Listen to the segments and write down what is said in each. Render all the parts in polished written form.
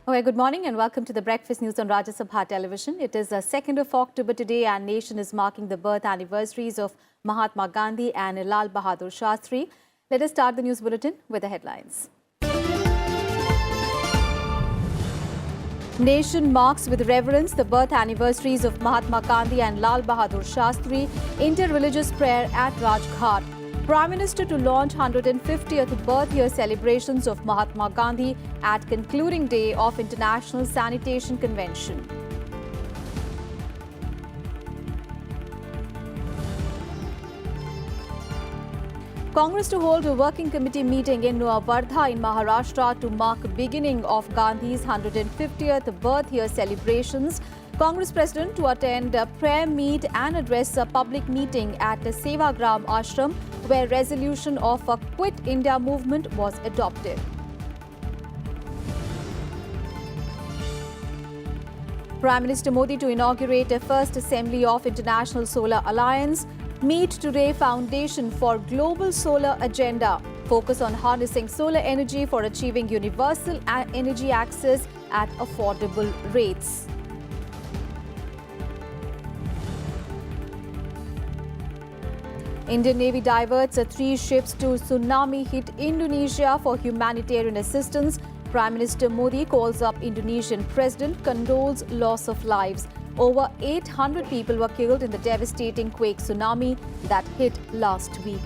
Okay, good morning and welcome to the Breakfast News on Rajya Sabha television. It is the 2nd of October today and nation is marking the birth anniversaries of Mahatma Gandhi and Lal Bahadur Shastri. Let us start the news bulletin with the headlines. Nation marks with reverence the birth anniversaries of Mahatma Gandhi and Lal Bahadur Shastri. Inter-religious prayer at Rajghat. Prime Minister to launch 150th birth year celebrations of Mahatma Gandhi at concluding day of International Sanitation Convention. Congress to hold a working committee meeting in Wardha in Maharashtra to mark beginning of Gandhi's 150th birth year celebrations. Congress President to attend a prayer meet and address a public meeting at the Sevagram Ashram where resolution of a Quit India movement was adopted. Prime Minister Modi to inaugurate a first assembly of International Solar Alliance. Meet today Foundation for Global Solar Agenda. Focus on harnessing solar energy for achieving universal energy access at affordable rates. Indian Navy diverts 3 ships to tsunami-hit Indonesia for humanitarian assistance. Prime Minister Modi calls up Indonesian President, condoles loss of lives. Over 800 people were killed in the devastating quake tsunami that hit last week.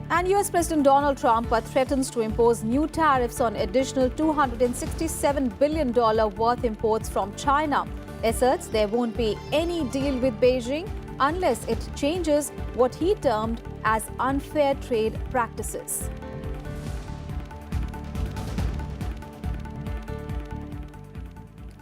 And US President Donald Trump threatens to impose new tariffs on additional $267 billion worth imports from China. Asserts there won't be any deal with Beijing unless it changes what he termed as unfair trade practices.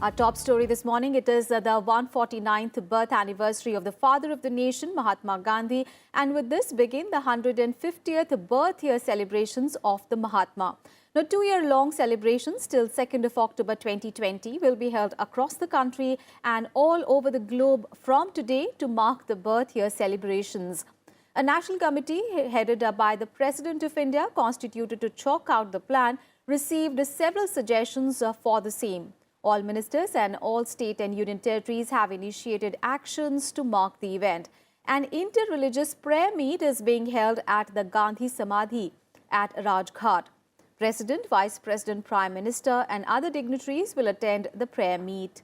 Our top story this morning, it is the 149th birth anniversary of the father of the nation, Mahatma Gandhi. And with this begin the 150th birth year celebrations of the Mahatma. Now, 2-year-long celebrations till 2nd of October 2020 will be held across the country and all over the globe from today to mark the birth year celebrations. A national committee headed by the President of India, constituted to chalk out the plan, received several suggestions for the same. All ministers and all state and union territories have initiated actions to mark the event. An inter-religious prayer meet is being held at the Gandhi Samadhi at Rajghat. President, Vice President, Prime Minister and other dignitaries will attend the prayer meet.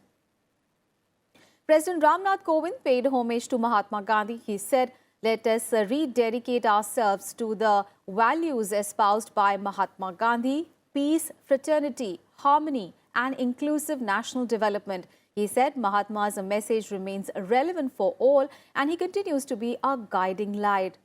President Ramnath Kovind paid homage to Mahatma Gandhi. He said, "Let us rededicate ourselves to the values espoused by Mahatma Gandhi, peace, fraternity, harmony and inclusive national development." He said Mahatma's message remains relevant for all and he continues to be a guiding light.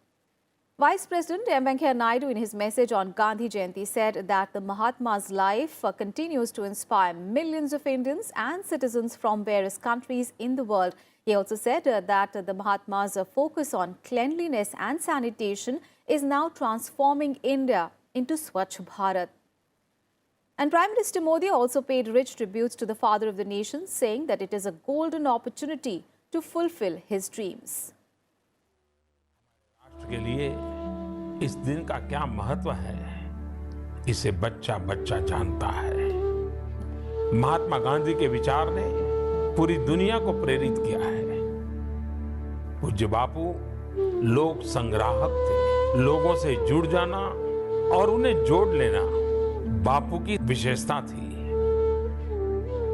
Vice President M. Venkaiah Naidu in his message on Gandhi Jayanti said that the Mahatma's life continues to inspire millions of Indians and citizens from various countries in the world. He also said that the Mahatma's focus on cleanliness and sanitation is now transforming India into Swachh Bharat. And Prime Minister Modi also paid rich tributes to the father of the nation, saying that it is a golden opportunity to fulfill his dreams. के लिए इस दिन का क्या महत्व है, इसे बच्चा बच्चा जानता है। महात्मा गांधी के विचार ने पूरी दुनिया को प्रेरित किया है। पूज्य बापू लोक संग्राहक थे। लोगों से जुड़ जाना और उन्हें जोड़ लेना बापू की विशेषता थी।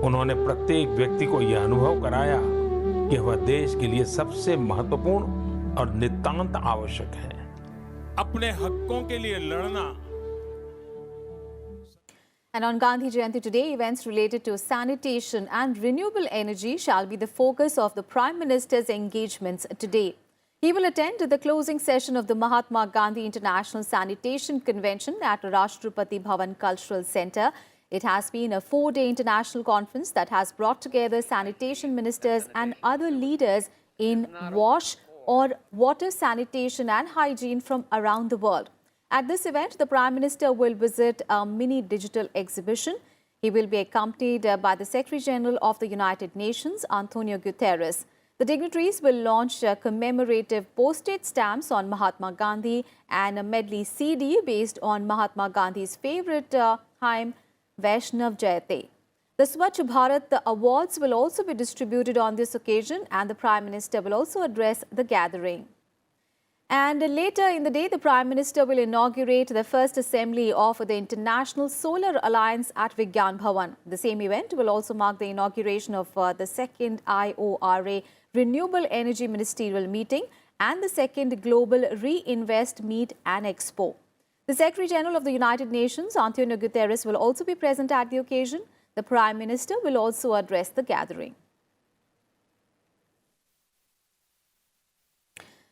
उन्होंने प्रत्येक व्यक्ति को यह अनुभव कराया कि वह देश के लिए सबसे महत्वपूर्ण और नितांत आवश्यक है। अपने हकों के लिए लड़ना। And on Gandhi Jayanti today, events related to sanitation and renewable energy shall be the focus of the Prime Minister's engagements today. He will attend the closing session of the Mahatma Gandhi International Sanitation Convention at Rashtrapati Bhavan Cultural Centre. It has been a 4-day international conference that has brought together sanitation ministers and other leaders in WASH or water, sanitation and hygiene from around the world. At this event, the Prime Minister will visit a mini digital exhibition. He will be accompanied by the Secretary General of the United Nations, Antonio Guterres. The dignitaries will launch commemorative postage stamps on Mahatma Gandhi and a medley CD based on Mahatma Gandhi's favorite hymn, Vaishnav Jayate. The Swachh Bharat Awards will also be distributed on this occasion, and the Prime Minister will also address the gathering. And later in the day, the Prime Minister will inaugurate the first assembly of the International Solar Alliance at Vigyan Bhavan. The same event will also mark the inauguration of the second IORA Renewable Energy Ministerial Meeting and the second Global Reinvest Meet and Expo. The Secretary General of the United Nations, Antonio Guterres, will also be present at the occasion. The Prime Minister will also address the gathering.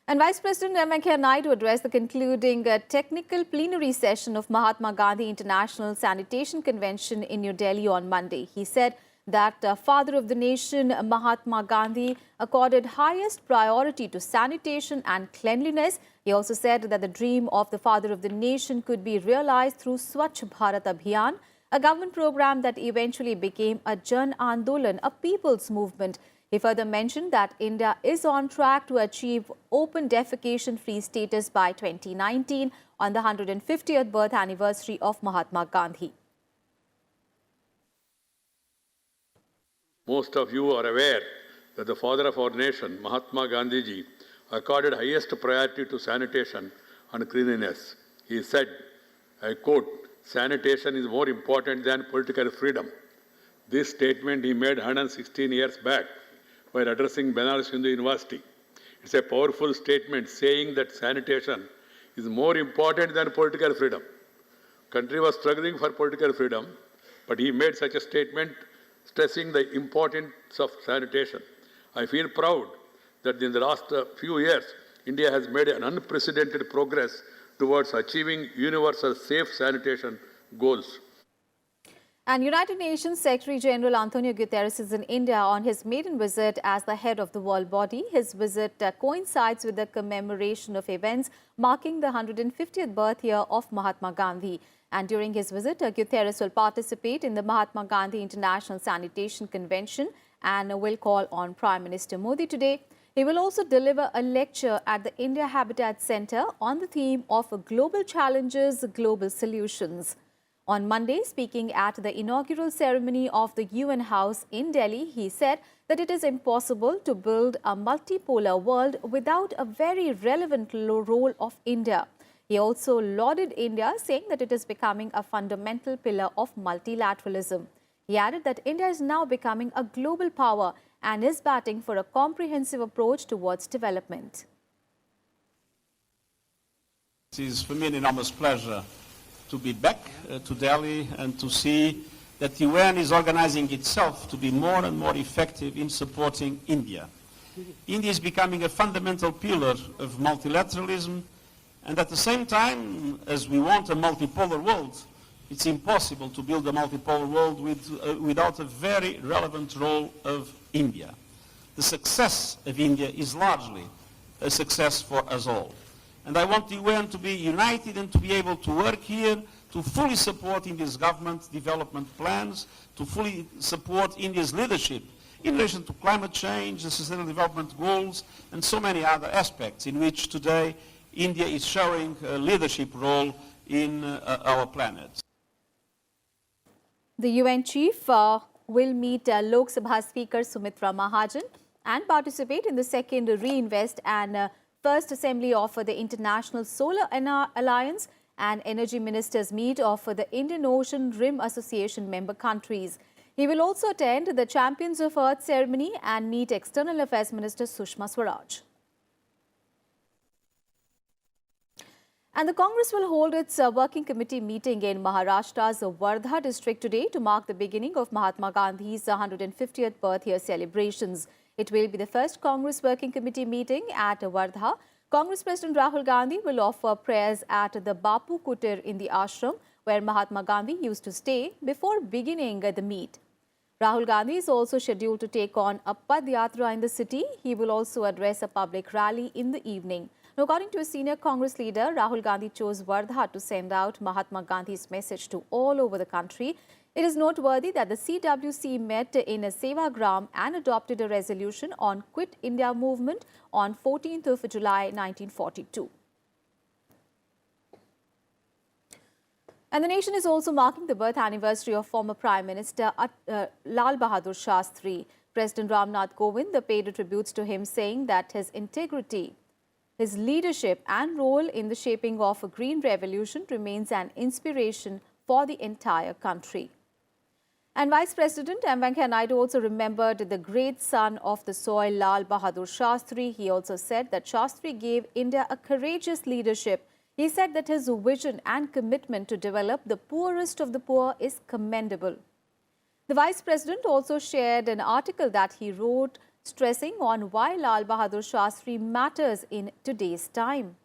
And Vice President M. Venkaiah Naidu addressed the concluding technical plenary session of Mahatma Gandhi International Sanitation Convention in New Delhi on Monday. He said that father of the nation, Mahatma Gandhi, accorded highest priority to sanitation and cleanliness. He also said that the dream of the father of the nation could be realized through Swachh Bharat Abhiyan, a government program that eventually became a Jan Andolan, a people's movement. He further mentioned that India is on track to achieve open defecation-free status by 2019 on the 150th birth anniversary of Mahatma Gandhi. Most of you are aware that the father of our nation, Mahatma Gandhi ji, accorded highest priority to sanitation and cleanliness. He said, I quote, "Sanitation is more important than political freedom." This statement he made 116 years back while addressing Banaras Hindu University. It's a powerful statement saying that sanitation is more important than political freedom. Country was struggling for political freedom, but he made such a statement stressing the importance of sanitation. I feel proud that in the last few years, India has made an unprecedented progress towards achieving universal safe sanitation goals. And United Nations Secretary General Antonio Guterres is in India on his maiden visit as the head of the world body. His visit coincides with the commemoration of events marking the 150th birth year of Mahatma Gandhi. And during his visit, Guterres will participate in the Mahatma Gandhi International Sanitation Convention and will call on Prime Minister Modi today. He will also deliver a lecture at the India Habitat Center on the theme of Global Challenges, Global Solutions. On Monday, speaking at the inaugural ceremony of the UN House in Delhi, he said that it is impossible to build a multipolar world without a very relevant role of India. He also lauded India, saying that it is becoming a fundamental pillar of multilateralism. He added that India is now becoming a global power and is batting for a comprehensive approach towards development. It is for me an enormous pleasure to be back to Delhi and to see that the UN is organizing itself to be more and more effective in supporting India. India is becoming a fundamental pillar of multilateralism, and at the same time, as we want a multipolar world, it's impossible to build a multipolar world without a very relevant role of India. The success of India is largely a success for us all. And I want the UN to be united and to be able to work here to fully support India's government development plans, to fully support India's leadership in relation to climate change, the Sustainable Development Goals, and so many other aspects in which today India is showing a leadership role in our planet. The UN chief will meet Lok Sabha Speaker Sumitra Mahajan and participate in the second Reinvest and first assembly of the International Solar Alliance and Energy Ministers meet of the Indian Ocean Rim Association member countries. He will also attend the Champions of Earth ceremony and meet External Affairs Minister Sushma Swaraj. And the Congress will hold its working committee meeting in Maharashtra's Wardha district today to mark the beginning of Mahatma Gandhi's 150th birth year celebrations. It will be the first Congress working committee meeting at Wardha. Congress President Rahul Gandhi will offer prayers at the Bapu Kutir in the ashram where Mahatma Gandhi used to stay before beginning the meet. Rahul Gandhi is also scheduled to take on a Padyatra in the city. He will also address a public rally in the evening. Now, according to a senior Congress leader, Rahul Gandhi chose Wardha to send out Mahatma Gandhi's message to all over the country. It is noteworthy that the CWC met in Sevagram and adopted a resolution on Quit India movement on 14th of July 1942. And the nation is also marking the birth anniversary of former Prime Minister Lal Bahadur Shastri. President Ramnath Kovind paid tributes to him, saying that his integrity, his leadership and role in the shaping of a green revolution remains an inspiration for the entire country. And Vice President M. Venkaiah Naidu also remembered the great son of the soil, Lal Bahadur Shastri. He also said that Shastri gave India a courageous leadership. He said that his vision and commitment to develop the poorest of the poor is commendable. The Vice President also shared an article that he wrote stressing on why Lal Bahadur Shastri matters in today's time.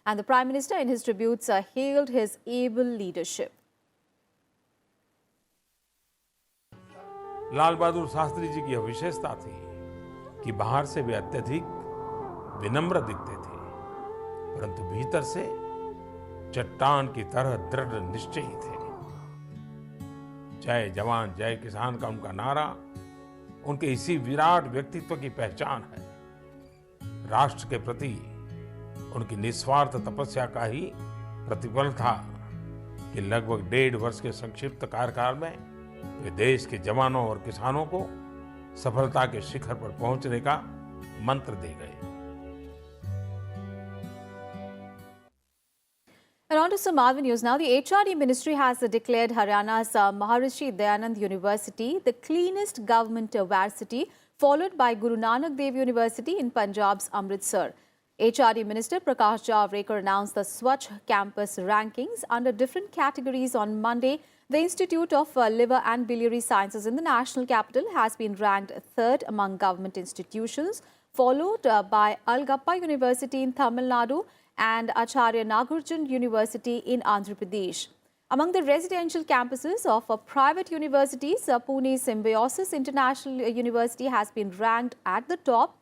And the Prime Minister in his tributes hailed his able leadership. Lal Bahadur Shastri ji की यह विशेषता थी कि बाहर से वे अत्यधिक विनम्र दिखते थे, परंतु भीतर से चट्टान की तरह दृढ़ निश्चयी थे। जय जवान जय किसान का उनका नारा उनके इसी विराट व्यक्तित्व की पहचान है। राष्ट्र के प्रति उनकी निस्वार्थ तपस्या का ही प्रतिफल था कि लगभग 1.5 वर्ष के संक्षिप्त कार्यकाल में वे देश के जवानों और किसानों को सफलता के शिखर पर पहुंचने का मंत्र दे गए। And on to some other news now. The HRD Ministry has declared Haryana's Maharishi Dayanand University the cleanest government varsity, followed by Guru Nanak Dev University in Punjab's Amritsar. HRD Minister Prakash Javadekar announced the Swachh Campus rankings under different categories on Monday. The Institute of Liver and Biliary Sciences in the national capital has been ranked 3rd among government institutions, followed by Algappa University in Tamil Nadu and Acharya Nagarjun University in Andhra Pradesh. Among the residential campuses of private universities, Pune Symbiosis International University has been ranked at the top,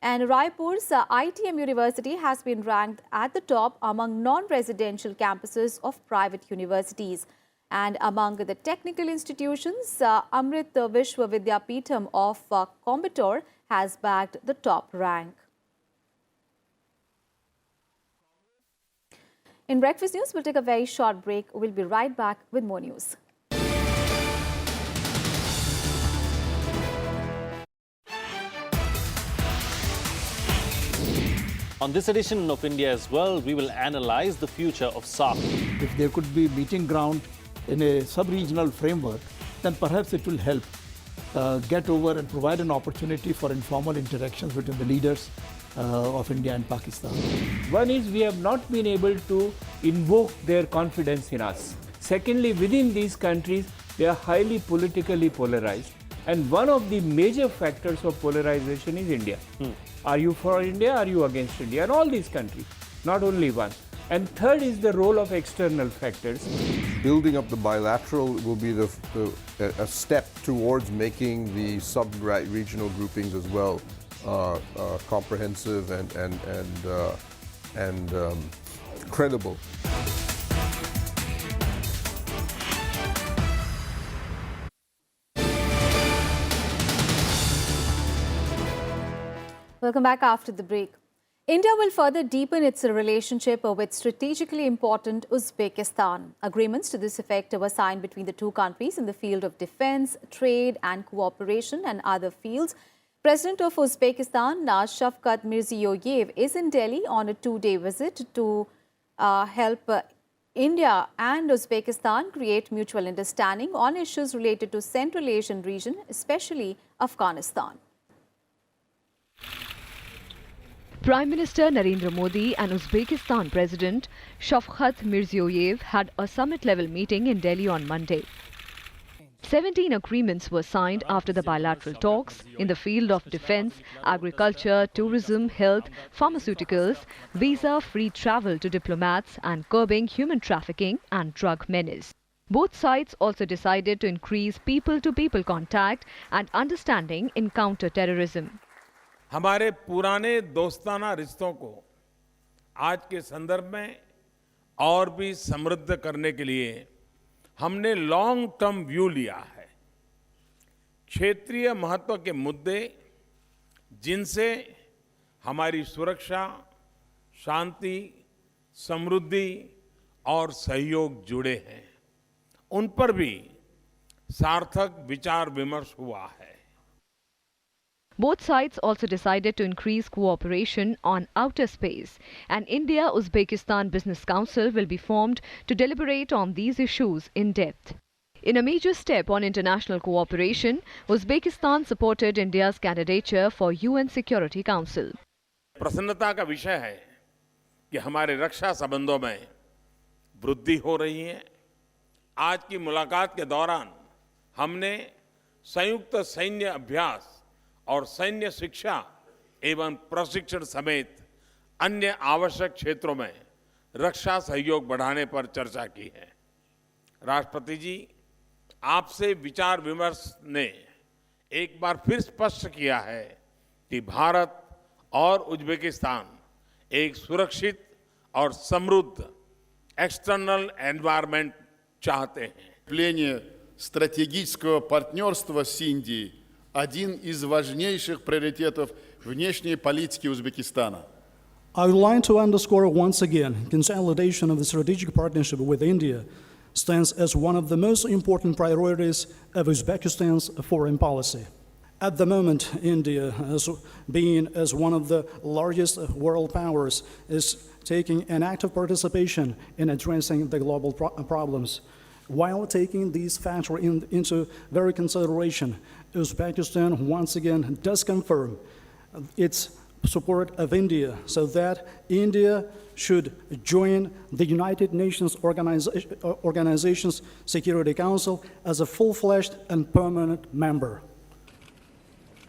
and Raipur's ITM University has been ranked at the top among non-residential campuses of private universities. And among the technical institutions, Amrit Vishwa Vidyapeetham of Coimbatore has bagged the top rank. In Breakfast News, we'll take a very short break. We'll be right back with more news. On this edition of India as well, we will analyze the future of SARC. If there could be meeting ground in a sub-regional framework, then perhaps it will help get over and provide an opportunity for informal interactions between the leaders of India and Pakistan. One is we have not been able to invoke their confidence in us. Secondly, within these countries, they are highly politically polarized. And one of the major factors of polarization is India. Are you for India? Are you against India? And all these countries, not only one. And third is the role of external factors. Building up the bilateral will be a step towards making the sub-regional groupings as well comprehensive and credible. Welcome back after the break. India will further deepen its relationship with strategically important Uzbekistan. Agreements to this effect were signed between the two countries in the field of defense, trade and cooperation and other fields. President of Uzbekistan, Shavkat Mirziyoyev, is in Delhi on a 2-day visit to help India and Uzbekistan create mutual understanding on issues related to Central Asian region, especially Afghanistan. Prime Minister Narendra Modi and Uzbekistan President Shavkat Mirziyoyev had a summit-level meeting in Delhi on Monday. 17 agreements were signed after the bilateral talks in the field of defense, agriculture, tourism, health, pharmaceuticals, visa-free travel to diplomats and curbing human trafficking and drug menace. Both sides also decided to increase people-to-people contact and understanding in counter-terrorism. हमारे पुराने दोस्ताना रिश्तों को आज के संदर्भ में और भी समृद्ध करने के लिए हमने लॉन्ग टर्म व्यू लिया है। क्षेत्रीय महत्व के मुद्दे जिनसे हमारी सुरक्षा, शांति, समृद्धि और सहयोग जुड़े हैं, उन पर भी सार्थक विचार विमर्श हुआ है। Both sides also decided to increase cooperation on outer space. An India-Uzbekistan Business Council will be formed to deliberate on these issues in depth. In a major step on international cooperation, Uzbekistan supported India's candidature for UN Security Council. प्रसन्नता का विषय है कि हमारे रक्षा संबंधों में वृद्धि हो रही है। आज की मुलाकात के दौरान हमने संयुक्त सैन्य अभ्यास और सैन्य शिक्षा एवं प्रशिक्षण समेत अन्य आवश्यक क्षेत्रों में रक्षा सहयोग बढ़ाने पर चर्चा की है। राष्ट्रपति जी, आपसे विचार विमर्श ने एक बार फिर स्पष्ट किया है कि भारत और उज्बेकिस्तान एक सुरक्षित और समृद्ध एक्सटर्नल एनवायरनमेंट चाहते हैं। Укрепление стратегического партнерства с Индией – один из важнейших приоритетов внешней политики Узбекистана. I would like to underscore once again, consolidation of the strategic partnership with India stands as one of the most important priorities of Uzbekistan's foreign policy. At the moment, India, as one of the largest world powers, is taking an active participation in addressing the global problems. While taking these factors into very consideration, Uzbekistan once again does confirm its support of India, so that India should join the United Nations Organization's Security Council as a full-fledged and permanent member.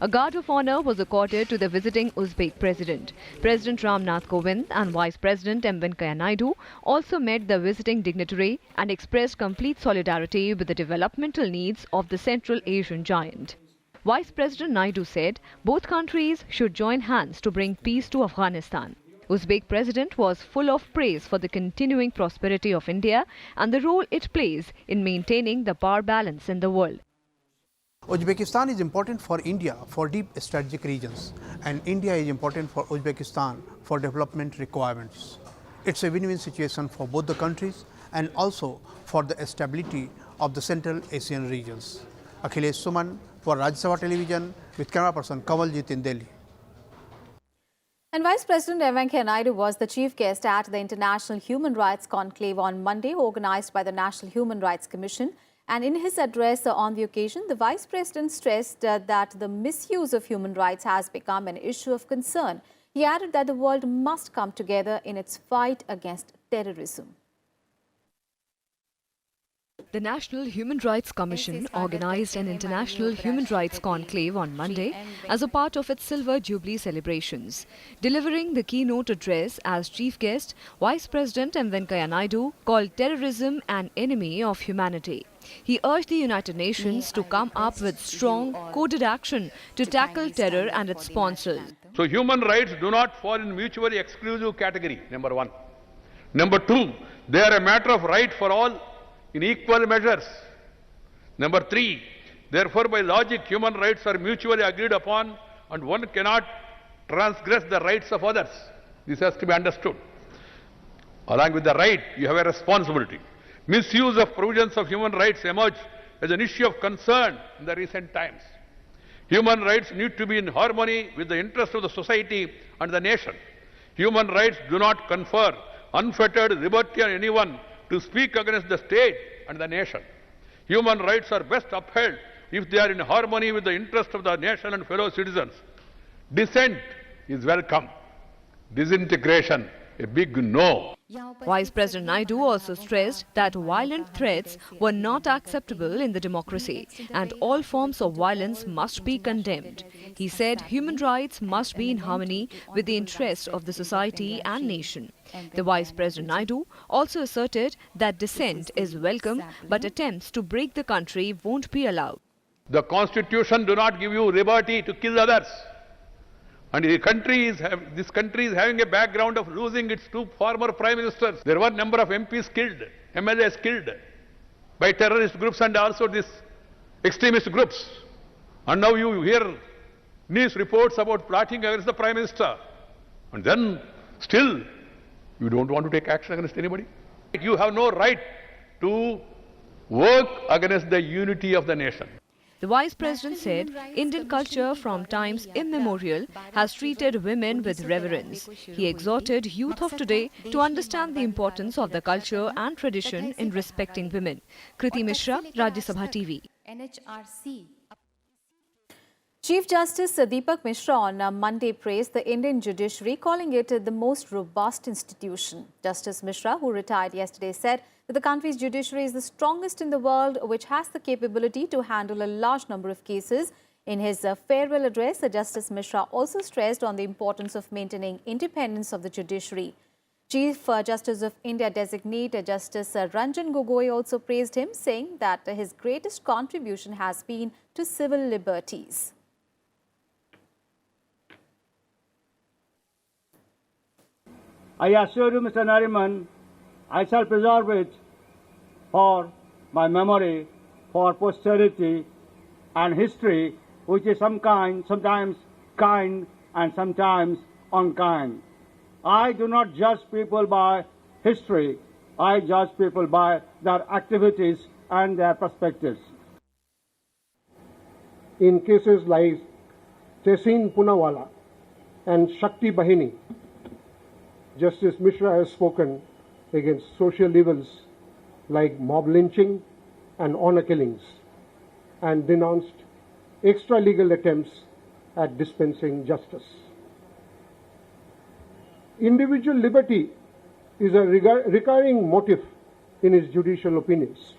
A guard of honor was accorded to the visiting Uzbek president. President Ramnath Kovind and Vice President M. Venkaiah Naidu also met the visiting dignitary and expressed complete solidarity with the developmental needs of the Central Asian giant. Vice President Naidu said both countries should join hands to bring peace to Afghanistan. Uzbek president was full of praise for the continuing prosperity of India and the role it plays in maintaining the power balance in the world. Uzbekistan is important for India for deep strategic regions, and India is important for Uzbekistan for development requirements. It's a win-win situation for both the countries and also for the stability of the Central Asian regions. Akhilesh Suman for Rajya Sabha Television with camera person Kawaljit in Delhi. And Vice President M. Venkaiah Naidu was the chief guest at the International Human Rights Conclave on Monday, organized by the National Human Rights Commission. And in his address on the occasion, the Vice President stressed that the misuse of human rights has become an issue of concern. He added that the world must come together in its fight against terrorism. The National Human Rights Commission organized an International Human Rights Conclave on Monday as a part of its Silver Jubilee celebrations. Delivering the keynote address as chief guest, Vice President M. Venkaiah Naidu called terrorism an enemy of humanity. He urged the United Nations to come up with strong, coded action to tackle terror and its sponsors. So human rights do not fall in mutually exclusive category, number one. Number two, they are a matter of right for all in equal measures. Number three, therefore by logic human rights are mutually agreed upon and one cannot transgress the rights of others. This has to be understood. Along with the right, you have a responsibility. Misuse of provisions of human rights emerged as an issue of concern in the recent times. Human rights need to be in harmony with the interests of the society and the nation. Human rights do not confer unfettered liberty on anyone to speak against the state and the nation. Human rights are best upheld if they are in harmony with the interests of the nation and fellow citizens. Dissent is welcome. Disintegration, a big no. Vice President Naidu also stressed that violent threats were not acceptable in the democracy and all forms of violence must be condemned. He said human rights must be in harmony with the interests of the society and nation. The Vice President Naidu also asserted that dissent is welcome, but attempts to break the country won't be allowed. The Constitution do not give you liberty to kill others. And this country is having a background of losing its two former prime ministers. There were a number of MPs killed, MLAs killed. by terrorist groups and also these extremist groups. And now you hear news reports about plotting against the Prime Minister. And then still you don't want to take action against anybody. You have no right to work against the unity of the nation. The Vice President said Indian culture from times immemorial has treated women with reverence. He exhorted youth of today to understand the importance of the culture and tradition in respecting women. Kriti Mishra, Rajya Sabha TV. NHRC. Chief Justice Deepak Mishra on Monday praised the Indian judiciary, calling it the most robust institution. Justice Mishra, who retired yesterday, said that the country's judiciary is the strongest in the world, which has the capability to handle a large number of cases. In his farewell address, Justice Mishra also stressed on the importance of maintaining independence of the judiciary. Chief Justice of India designate Justice Ranjan Gogoi also praised him, saying that his greatest contribution has been to civil liberties. I assure you, Mr. Nariman, I shall preserve it for my memory, for posterity and history, which is sometimes kind and sometimes unkind. I do not judge people by history. I judge people by their activities and their perspectives. In cases like Tehseen Poonawalla and Shakti Bahini, Justice Mishra has spoken against social evils like mob lynching and honor killings and denounced extra-legal attempts at dispensing justice. Individual liberty is a recurring motif in his judicial opinions.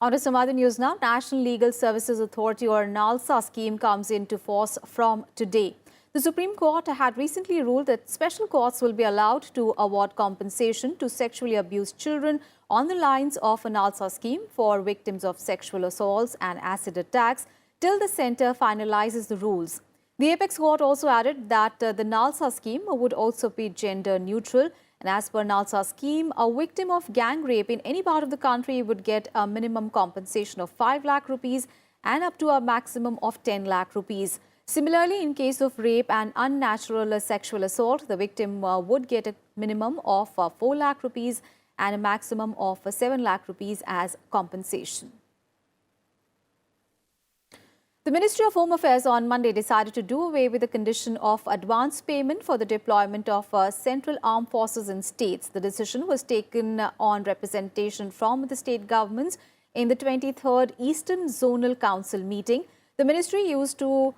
On to some other news now. National Legal Services Authority or NALSA scheme comes into force from today. The Supreme Court had recently ruled that special courts will be allowed to award compensation to sexually abused children on the lines of a NALSA scheme for victims of sexual assaults and acid attacks till the centre finalizes the rules. The Apex Court also added that the NALSA scheme would also be gender neutral. And as per NALSA scheme, a victim of gang rape in any part of the country would get a minimum compensation of 5 lakh rupees and up to a maximum of 10 lakh rupees. Similarly, in case of rape and unnatural sexual assault, the victim would get a minimum of 4 lakh rupees and a maximum of 7 lakh rupees as compensation. The Ministry of Home Affairs on Monday decided to do away with the condition of advance payment for the deployment of central armed forces in states. The decision was taken on representation from the state governments in the 23rd Eastern Zonal Council meeting. The ministry used to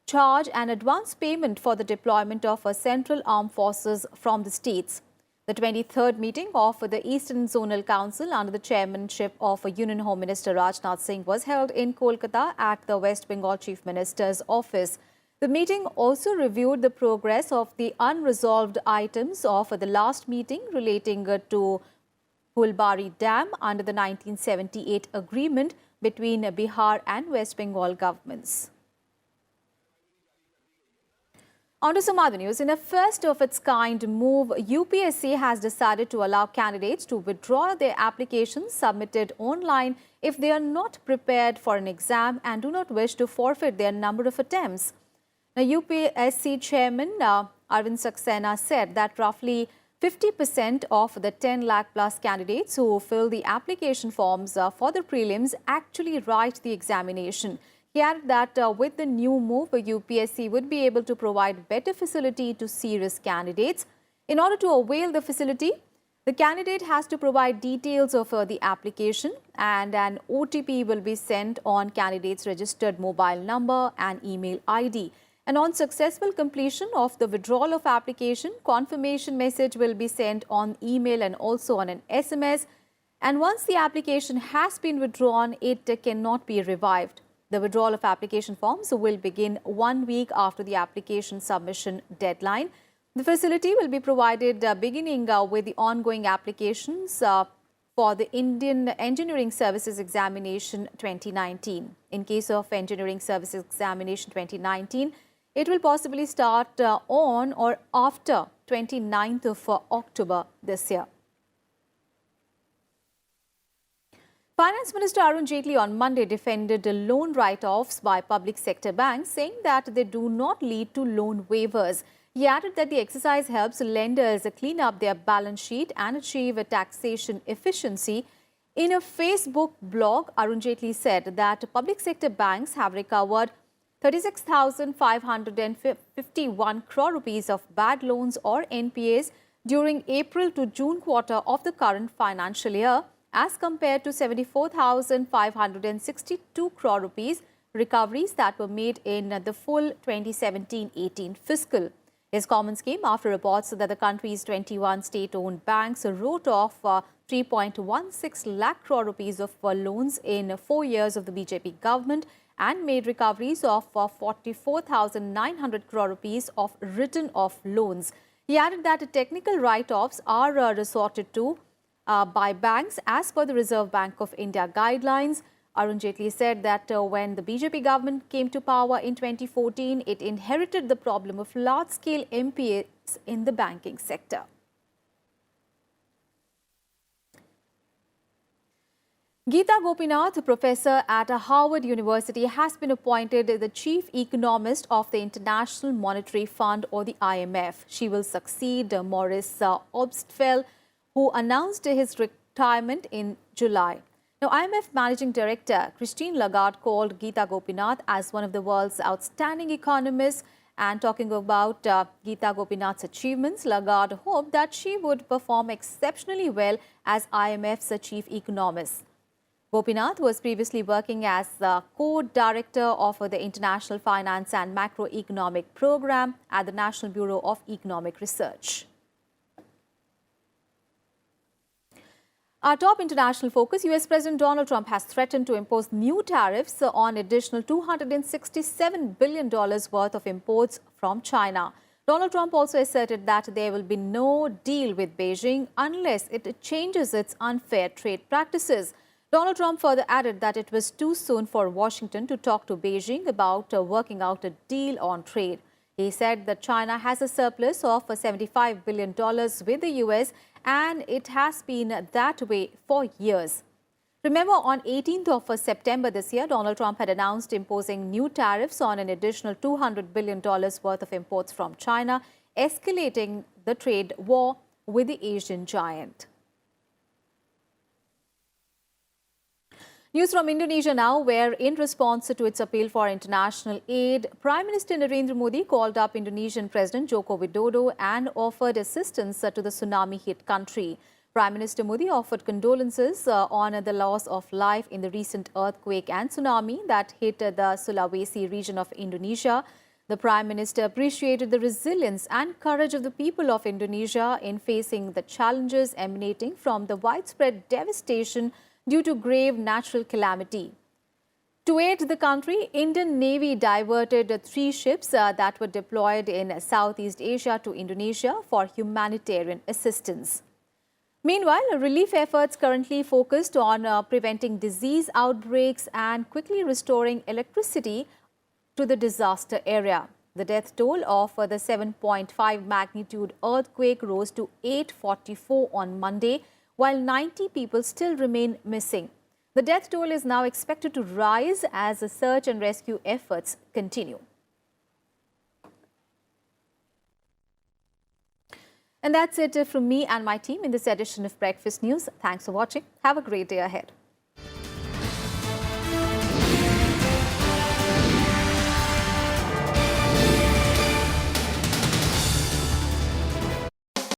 charge an advance payment for the deployment of central armed forces from the states. The 23rd meeting of the Eastern Zonal Council under the chairmanship of Union Home Minister Rajnath Singh was held in Kolkata at the West Bengal Chief Minister's office. The meeting also reviewed the progress of the unresolved items of the last meeting relating to Fulbari Dam under the 1978 agreement between Bihar and West Bengal governments. On to some other news. In a first-of-its-kind move, UPSC has decided to allow candidates to withdraw their applications submitted online if they are not prepared for an exam and do not wish to forfeit their number of attempts. Now, UPSC Chairman Arvind Saxena said that roughly 50% of the 10 lakh plus candidates who fill the application forms for the prelims actually write the examination. He added that with the new move, UPSC would be able to provide better facility to serious candidates. In order to avail the facility, the candidate has to provide details of the application and an OTP will be sent on candidate's registered mobile number and email ID. And on successful completion of the withdrawal of application, confirmation message will be sent on email and also on an SMS. And once the application has been withdrawn, it cannot be revived. The withdrawal of application forms will begin 1 week after the application submission deadline. The facility will be provided beginning with the ongoing applications for the Indian Engineering Services Examination 2019. In case of Engineering Services Examination 2019, it will possibly start on or after 29th of October this year. Finance Minister Arun Jaitley on Monday defended the loan write-offs by public sector banks, saying that they do not lead to loan waivers. He added that the exercise helps lenders clean up their balance sheet and achieve a taxation efficiency. In a Facebook blog, Arun Jaitley said that public sector banks have recovered 36,551 crore rupees of bad loans or NPAs during April to June quarter of the current financial year, as compared to 74,562 crore rupees recoveries that were made in the full 2017-18 fiscal. His comments came after reports that the country's 21 state-owned banks wrote off 3.16 lakh crore rupees of loans in 4 years of the BJP government and made recoveries of 44,900 crore rupees of written-off loans. He added that technical write-offs are resorted to by banks as per the Reserve Bank of India guidelines. Arun Jaitley said that when the BJP government came to power in 2014, it inherited the problem of large-scale NPAs in the banking sector. Geeta Gopinath, professor at Harvard University, has been appointed the chief economist of the International Monetary Fund, or the IMF. She will succeed Maurice Obstfeld, who announced his retirement in July. Now, IMF Managing Director Christine Lagarde called Geeta Gopinath as one of the world's outstanding economists. And talking about Geeta Gopinath's achievements, Lagarde hoped that she would perform exceptionally well as IMF's chief economist. Gopinath was previously working as the co-director of the International Finance and Macroeconomic Program at the National Bureau of Economic Research. Our top international focus: US President Donald Trump has threatened to impose new tariffs on additional $267 billion worth of imports from China. Donald Trump also asserted that there will be no deal with Beijing unless it changes its unfair trade practices. Donald Trump further added that it was too soon for Washington to talk to Beijing about working out a deal on trade. He said that China has a surplus of $75 billion with the US, and it has been that way for years. Remember, on 18th of September this year, Donald Trump had announced imposing new tariffs on an additional $200 billion worth of imports from China, escalating the trade war with the Asian giant. News from Indonesia now, where in response to its appeal for international aid, Prime Minister Narendra Modi called up Indonesian President Joko Widodo and offered assistance to the tsunami-hit country. Prime Minister Modi offered condolences on the loss of life in the recent earthquake and tsunami that hit the Sulawesi region of Indonesia. The Prime Minister appreciated the resilience and courage of the people of Indonesia in facing the challenges emanating from the widespread devastation due to grave natural calamity. To aid the country, Indian Navy diverted 3 ships that were deployed in Southeast Asia to Indonesia for humanitarian assistance. Meanwhile, relief efforts currently focused on preventing disease outbreaks and quickly restoring electricity to the disaster area. The death toll of the 7.5 magnitude earthquake rose to 844 on Monday, while 90 people still remain missing. The death toll is now expected to rise as the search and rescue efforts continue. And that's it from me and my team in this edition of Breakfast News. Thanks for watching. Have a great day ahead.